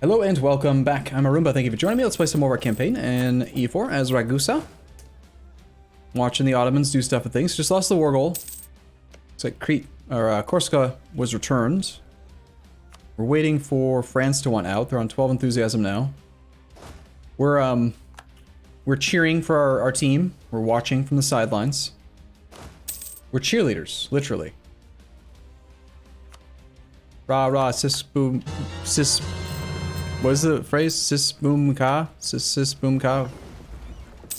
Hello and welcome back. I'm Arumba. Thank you for joining me. Let's play some more of our campaign in EU4 as Ragusa. Watching the Ottomans do stuff and things. Just lost the war goal. Looks like Crete or Corsica was returned. We're waiting for France to want out. They're on 12 enthusiasm now. We're cheering for our team. We're watching from the sidelines. We're cheerleaders, literally. Rah rah sis boom sis. What is the phrase? Sis boom ka? Sis boom ka?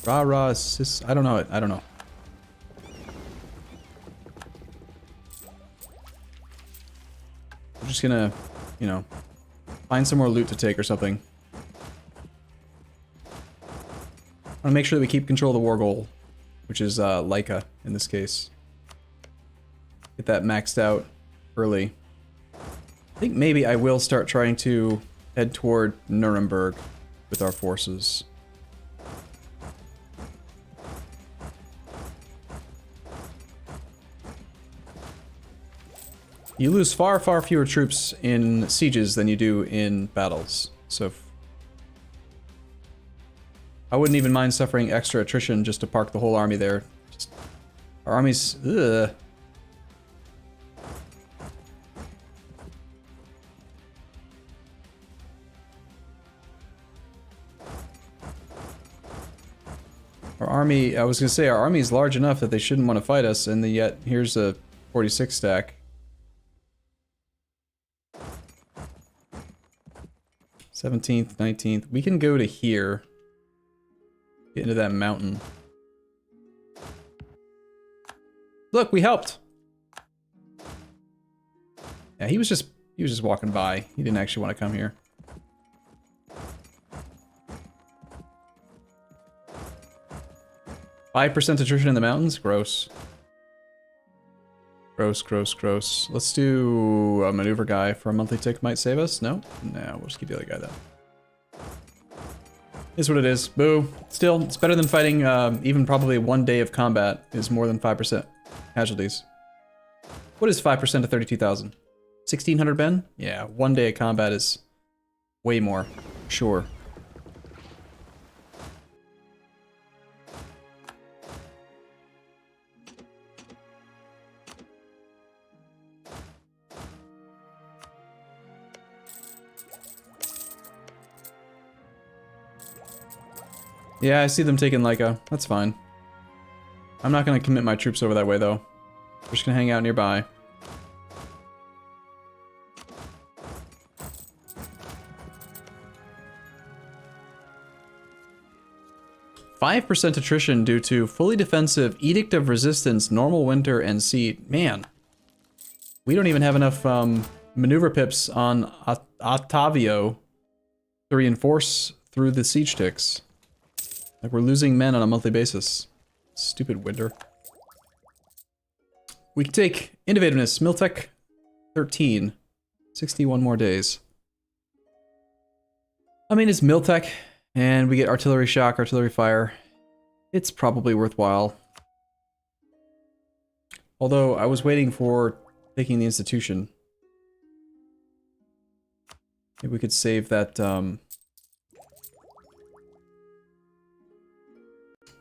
Rah rah sis. I don't know it. I don't know. We're just gonna, you know, find some more loot to take or something. I wanna make sure that we keep control of the war goal, which is Leica in this case. Get that maxed out early. I think maybe I will start trying to head toward Nuremberg with our forces. You lose far, far fewer troops in sieges than you do in battles. So I wouldn't even mind suffering extra attrition just to park the whole army there. Our army's... ugh. Our army, I was gonna say, our army is large enough that they shouldn't want to fight us, and yet here's a 46 stack. 17th, 19th. We can go to here. Get into that mountain. Look, we helped! Yeah, he was just walking by. He didn't actually want to come here. %5 attrition in the mountains? Gross. Gross, gross, gross. Let's do a maneuver guy for a monthly tick might save us. No? No, we'll just keep the other guy then. Is what it is. Boo. Still, it's better than fighting even probably 1 day of combat is more than 5% casualties. What is 5% of 32,000? 1,600 Ben? Yeah, 1 day of combat is way more. Sure. Yeah, I see them taking Leica. That's fine. I'm not gonna commit my troops over that way, though. We're just gonna hang out nearby. %5 attrition due to fully defensive Edict of Resistance, Normal Winter, and Siege. Man. We don't even have enough maneuver pips on Ottavio to reinforce through the siege ticks. Like, we're losing men on a monthly basis. Stupid winter. We can take Innovativeness, Miltech 13. 61 more days. I mean, it's Miltech, and we get artillery shock, artillery fire. It's probably worthwhile. Although, I was waiting for taking the institution. Maybe we could save that,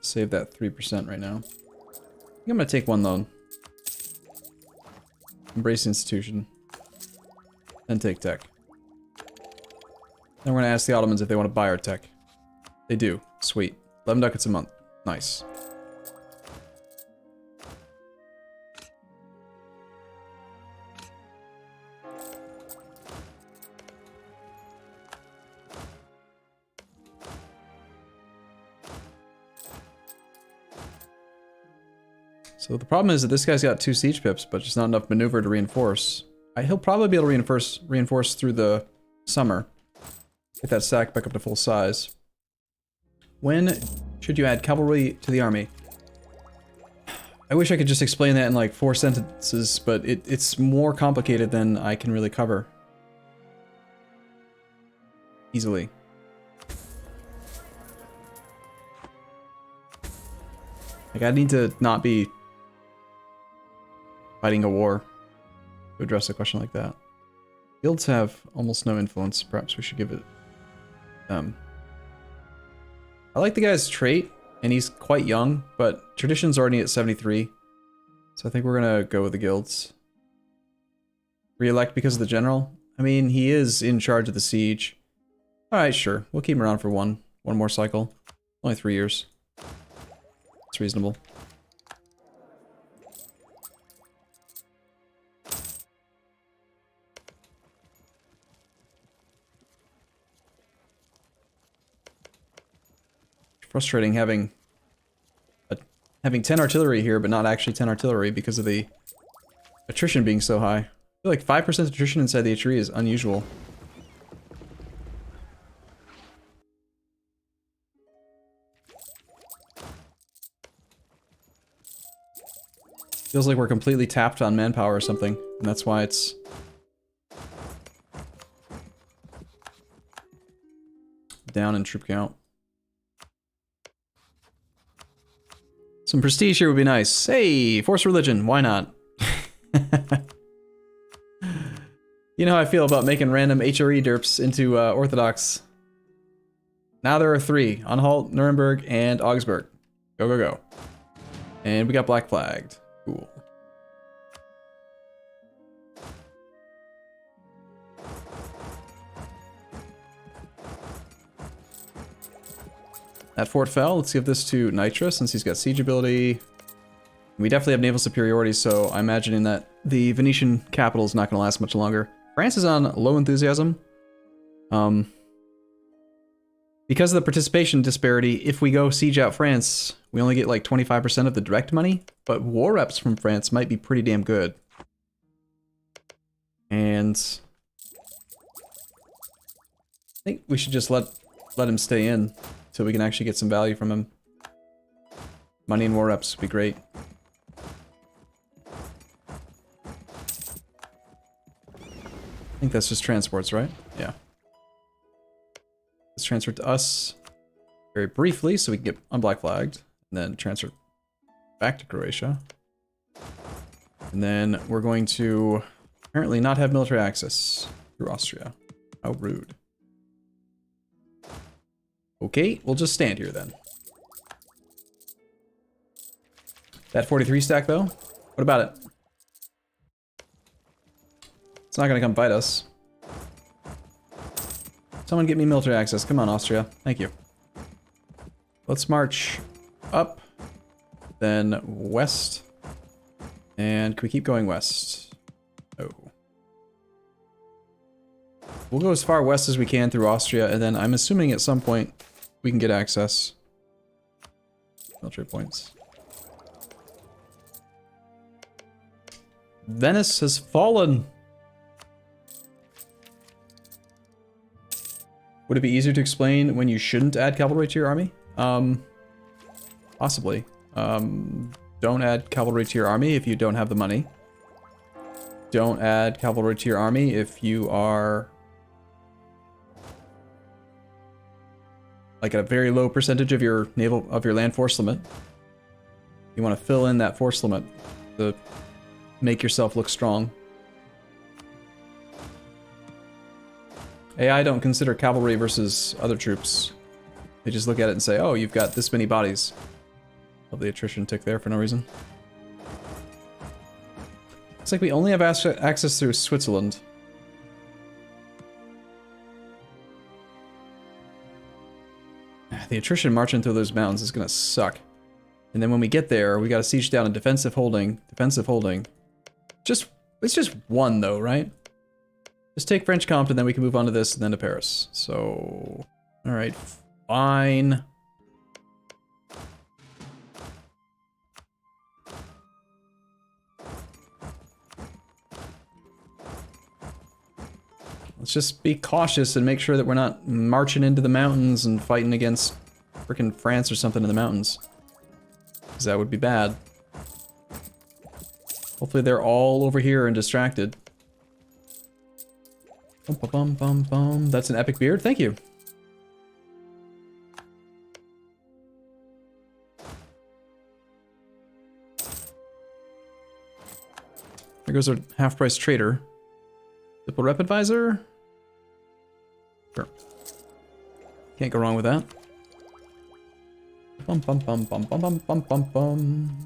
save that 3% right now. I think I'm gonna take one loan. Embrace the institution. Then take tech. Then we're gonna ask the Ottomans if they want to buy our tech. They do. Sweet. 11 ducats a month. Nice. So the problem is that this guy's got 2 siege pips, but just not enough maneuver to reinforce. He'll probably be able to reinforce through the summer. Get that stack back up to full size. When should you add cavalry to the army? I wish I could just explain that in like 4 sentences, but it's more complicated than I can really cover. Easily. Like, I need to not be fighting a war to address a question like that. Guilds have almost no influence. Perhaps we should give it them. I like the guy's trait, and he's quite young, but tradition's already at 73. So I think we're gonna go with the guilds. Re-elect because of the general? I mean, he is in charge of the siege. Alright, sure. We'll keep him around for one more cycle. Only 3 years. It's reasonable. Frustrating having 10 artillery here, but not actually 10 artillery because of the attrition being so high. I feel like 5% attrition inside the tree is unusual. Feels like we're completely tapped on manpower or something, and that's why it's down in troop count. Some prestige here would be nice. Hey, force religion, why not? You know how I feel about making random HRE derps into Orthodox. Now there are 3. Anhalt, Nuremberg, and Augsburg. Go, go, go. And we got black flagged. Cool. That fort fell. Let's give this to Nitra since he's got siege ability. We definitely have naval superiority, so I'm imagining that the Venetian capital is not going to last much longer. France is on low enthusiasm. Because of the participation disparity, if we go siege out France, we only get like 25% of the direct money, but war reps from France might be pretty damn good. And I think we should just let him stay in so we can actually get some value from him. Money and war reps would be great. I think that's just transports, right? Yeah. Let's transfer it to us very briefly so we can get unblack flagged, and then transfer back to Croatia. And then we're going to apparently not have military access through Austria. How rude. Okay, we'll just stand here then. That 43 stack though? What about it? It's not gonna come fight us. Someone get me military access. Come on, Austria. Thank you. Let's march up, then west. And can we keep going west? Oh. We'll go as far west as we can through Austria, and then I'm assuming at some point we can get access. Military points. Venice has fallen! Would it be easier to explain when you shouldn't add cavalry to your army? Possibly. Don't add cavalry to your army if you don't have the money. Don't add cavalry to your army if you are like at a very low percentage of your land force limit. You want to fill in that force limit to make yourself look strong. AI don't consider cavalry versus other troops. They just look at it and say, oh, you've got this many bodies. Love the attrition tick there for no reason. It's like we only have access through Switzerland. The attrition marching through those mountains is gonna suck. And then when we get there, we gotta siege down a defensive holding. Defensive holding. It's just one though, right? Just take French Comte and then we can move on to this and then to Paris. So, alright, fine. Let's just be cautious and make sure that we're not marching into the mountains and fighting against frickin' France or something in the mountains. Because that would be bad. Hopefully they're all over here and distracted. Bum, bum, bum, bum. That's an epic beard, thank you. There goes our half-price trader. Simple rep advisor. Sure. Can't go wrong with that. Bum bum bum bum bum bum bum bum bum.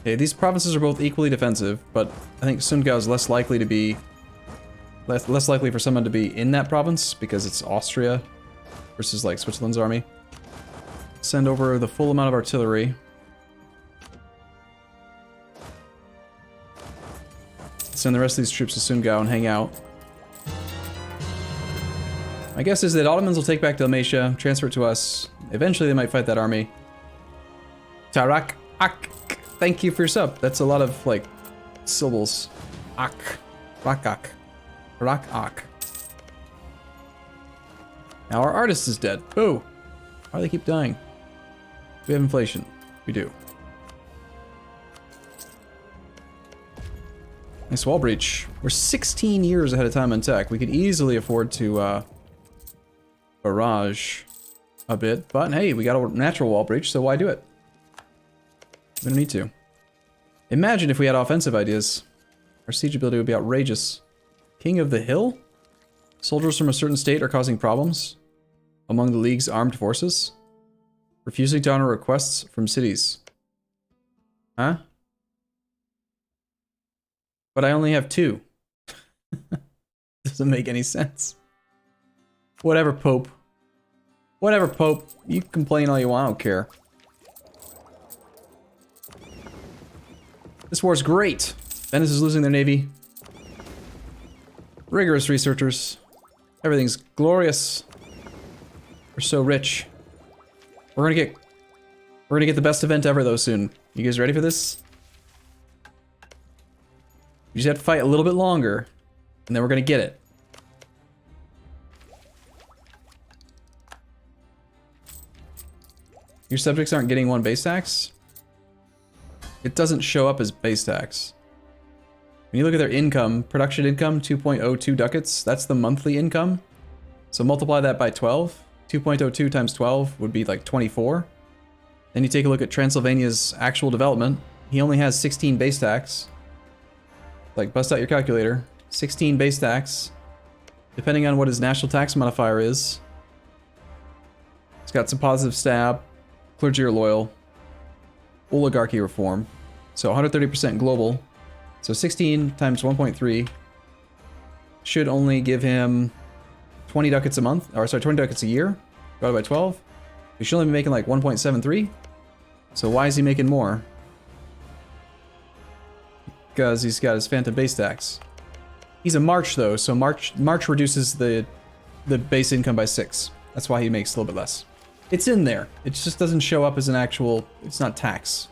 Okay, these provinces are both equally defensive, but I think Sundgau is less likely to be less likely for someone to be in that province because it's Austria versus like Switzerland's army. Send over the full amount of artillery. Send the rest of these troops to Sundgau and hang out. My guess is that Ottomans will take back Dalmatia, transfer it to us. Eventually they might fight that army. Tarak Ak. Thank you for your sub. That's a lot of, like, syllables. Ak. Rakak. Rak-ak. Now our artist is dead. Boo! Why do they keep dying? We have inflation. We do. Nice wall breach. We're 16 years ahead of time on tech. We could easily afford to, barrage a bit. But, hey, we got a natural wall breach, so why do it? We don't need to. Imagine if we had offensive ideas. Our siege ability would be outrageous. King of the Hill? Soldiers from a certain state are causing problems among the League's armed forces. Refusing to honor requests from cities. Huh? But I only have 2. Doesn't make any sense. Whatever, Pope. Whatever, Pope. You complain all you want, I don't care. This war's great. Venice is losing their navy. Rigorous researchers. Everything's glorious. We're so rich. We're gonna get the best event ever though soon. You guys ready for this? You just have to fight a little bit longer, and then we're gonna get it. Your subjects aren't getting 1 base tax? It doesn't show up as base tax. When you look at their income, production income, 2.02 ducats, that's the monthly income. So multiply that by 12. 2.02 times 12 would be like 24. Then you take a look at Transylvania's actual development. He only has 16 base tax. Like, bust out your calculator. 16 base tax. Depending on what his national tax modifier is. He's got some positive stab. Clergy are loyal. Oligarchy reform. So 130% global. So 16 times 1.3 should only give him 20 ducats a month, or sorry, 20 ducats a year, divided by 12. He should only be making like 1.73. So why is he making more? Because he's got his phantom base tax. He's a March though, so March reduces the base income by 6. That's why he makes a little bit less. It's in there. It just doesn't show up as an actual, it's not tax.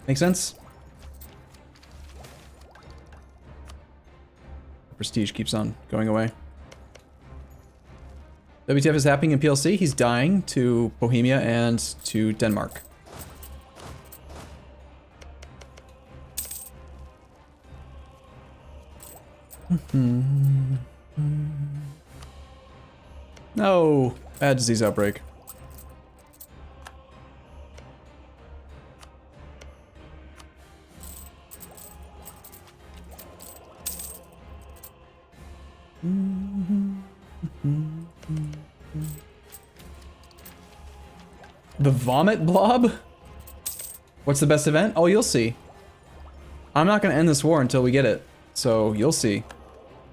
Make sense? Prestige keeps on going away. WTF is happening in PLC. He's dying to Bohemia and to Denmark. No, bad disease outbreak. The vomit blob? What's the best event? Oh, you'll see. I'm not gonna end this war until we get it, so you'll see.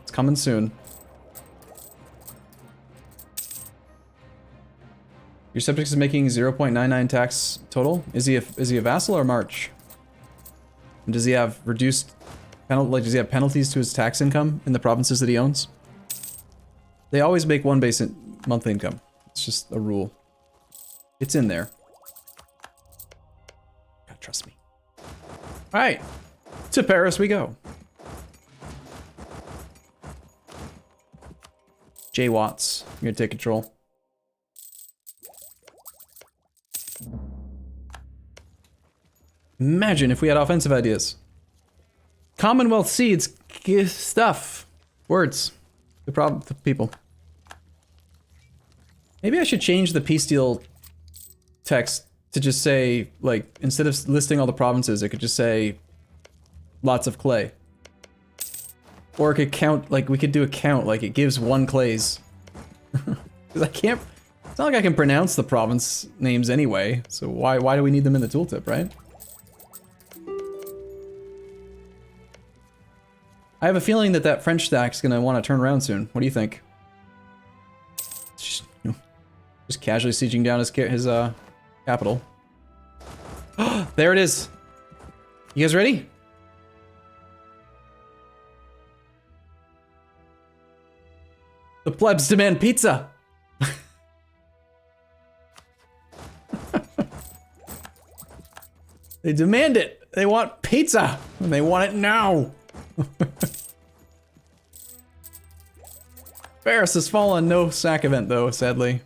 It's coming soon. Your subject is making 0.99 tax total. Is he a vassal or march? And does he have reduced does he have penalties to his tax income in the provinces that he owns? They always make 1 base monthly income. It's just a rule. It's in there. God, trust me. All right, to Paris we go. J Watts, you're gonna take control. Imagine if we had offensive ideas. Commonwealth seeds, stuff, words. The problem, the people. Maybe I should change the peace deal text to just say, like, instead of listing all the provinces, it could just say lots of clay. Or it could count, like, we could do a count, like it gives 1 clays. Because I can't, it's not like I can pronounce the province names anyway, so why do we need them in the tooltip, right? I have a feeling that that French stack's gonna want to turn around soon. What do you think? Just casually sieging down his capital. There it is. You guys ready? The plebs demand pizza. They demand it. They want pizza, and they want it now. Paris has fallen. No sack event though, sadly.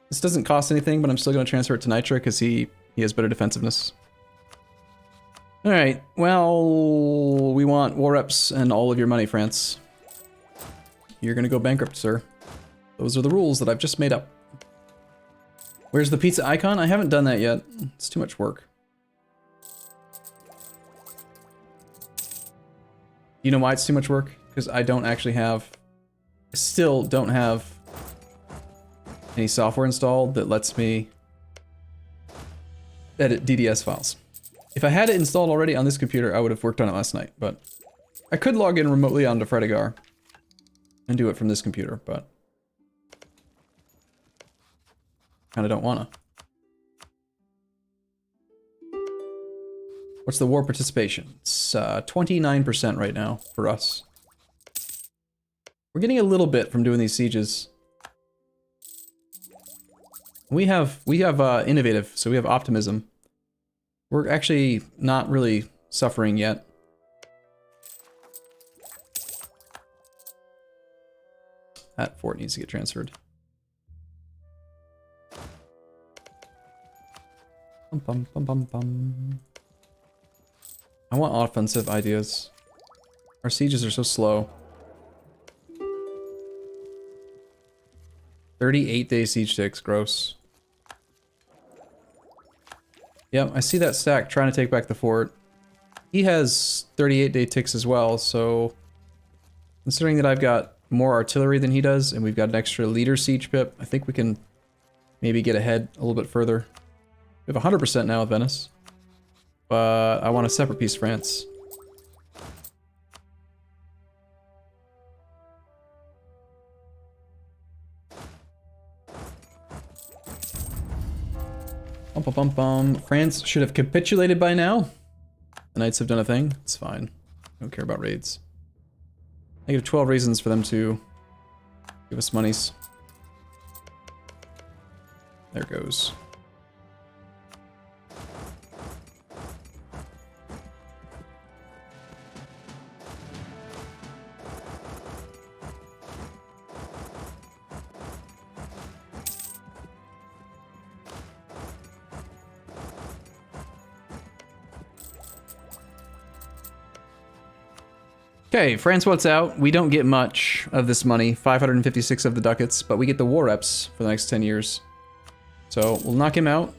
This doesn't cost anything, but I'm still going to transfer it to Nitra because he has better defensiveness. Alright, well, we want war reps and all of your money, France. You're going to go bankrupt, sir. Those are the rules that I've just made up. Where's the pizza icon? I haven't done that yet. It's too much work. You know why it's too much work? Because I don't actually have... I still don't have any software installed that lets me edit DDS files. If I had it installed already on this computer, I would have worked on it last night, but I could log in remotely onto Fredigar and do it from this computer, but kinda don't wanna. What's the war participation? It's 29% right now for us. We're getting a little bit from doing these sieges. We have innovative, so we have optimism. We're actually not really suffering yet. That fort needs to get transferred. Bum, bum, bum, bum, bum. I want offensive ideas. Our sieges are so slow. 38-day siege ticks, gross. Yep, I see that stack trying to take back the fort. He has 38-day ticks as well, so considering that I've got more artillery than he does, and we've got an extra leader siege pip, I think we can maybe get ahead a little bit further. We have 100% now with Venice, but I want a separate piece, France. Bum, bum, bum, bum. France should have capitulated by now. The Knights have done a thing. It's fine. I don't care about raids. I give 12 reasons for them to give us monies. There goes. Okay, France wants out. We don't get much of this money, 556 of the ducats, but we get the war reps for the next 10 years. So we'll knock him out.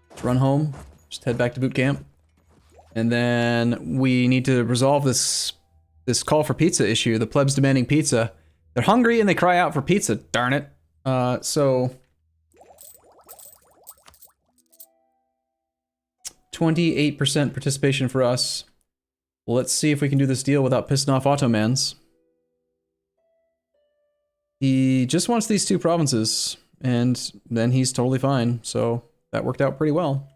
Let's run home, just head back to boot camp. And then we need to resolve this call for pizza issue, the plebs demanding pizza. They're hungry and they cry out for pizza, darn it. So 28% participation for us. Well, let's see if we can do this deal without pissing off Ottomans. He just wants these 2 provinces, and then he's totally fine, so that worked out pretty well.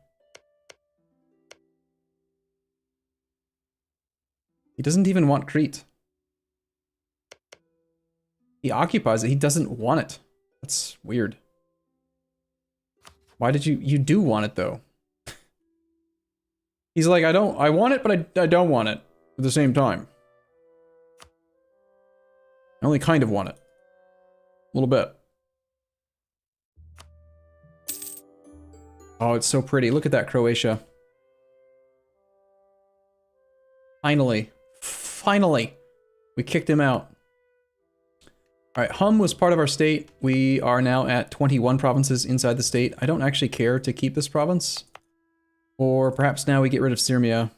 He doesn't even want Crete. He occupies it, he doesn't want it. That's weird. Why did you do want it though? He's like, I want it, but I don't want it at the same time. I only kind of want it. A little bit. Oh, it's so pretty. Look at that, Croatia. Finally. Finally. We kicked him out. Alright, Hum was part of our state. We are now at 21 provinces inside the state. I don't actually care to keep this province. Or perhaps now we get rid of Sirmia.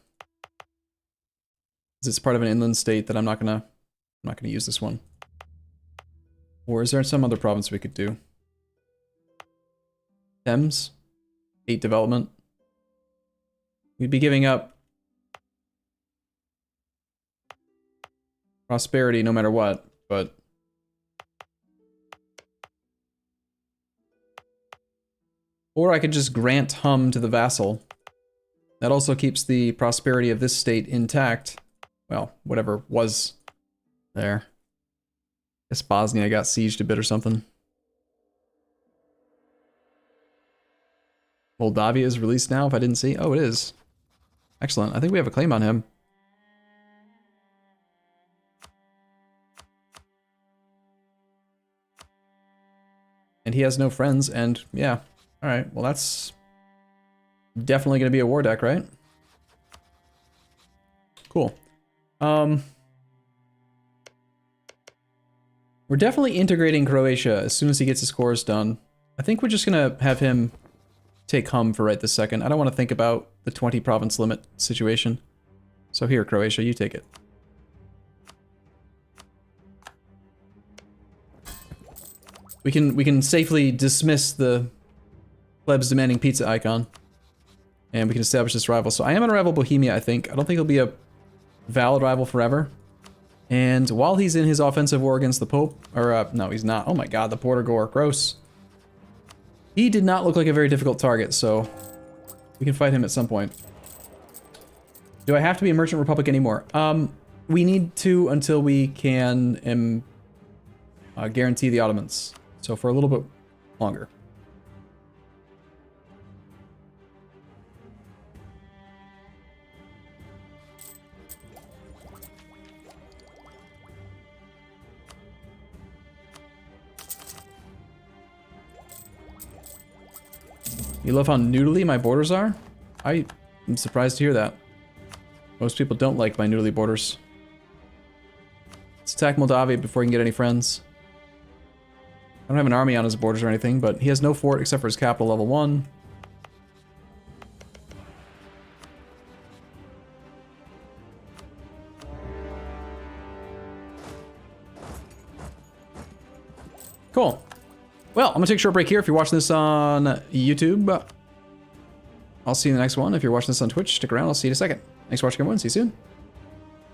Because it's part of an inland state that I'm not gonna use this one. Or is there some other province we could do? Thames? 8 development. We'd be giving up prosperity no matter what, but or I could just grant Hum to the vassal. That also keeps the prosperity of this state intact. Well, whatever was there. I guess Bosnia got sieged a bit or something. Moldavia is released now, if I didn't see. Oh, it is. Excellent. I think we have a claim on him. And he has no friends, and yeah. Alright, well that's definitely going to be a war deck, right? Cool. We're definitely integrating Croatia as soon as he gets his cores done. I think we're just going to have him take Hum for right this second. I don't want to think about the 20 province limit situation. So here, Croatia, you take it. We can safely dismiss the plebs demanding pizza icon. And we can establish this rival. So I am gonna rival Bohemia, I think. I don't think he'll be a valid rival forever. And while he's in his offensive war against the Pope, or no, he's not. Oh my god, the Portagore, gross. He did not look like a very difficult target, so we can fight him at some point. Do I have to be a merchant republic anymore? We need to until we can guarantee the Ottomans. So for a little bit longer. You love how noodly my borders are? I am surprised to hear that. Most people don't like my noodly borders. Let's attack Moldavia before he can get any friends. I don't have an army on his borders or anything, but he has no fort except for his capital level 1. Cool. Well, I'm gonna take a short break here. If you're watching this on YouTube, I'll see you in the next one. If you're watching this on Twitch, stick around. I'll see you in a second. Thanks for watching, everyone. See you soon.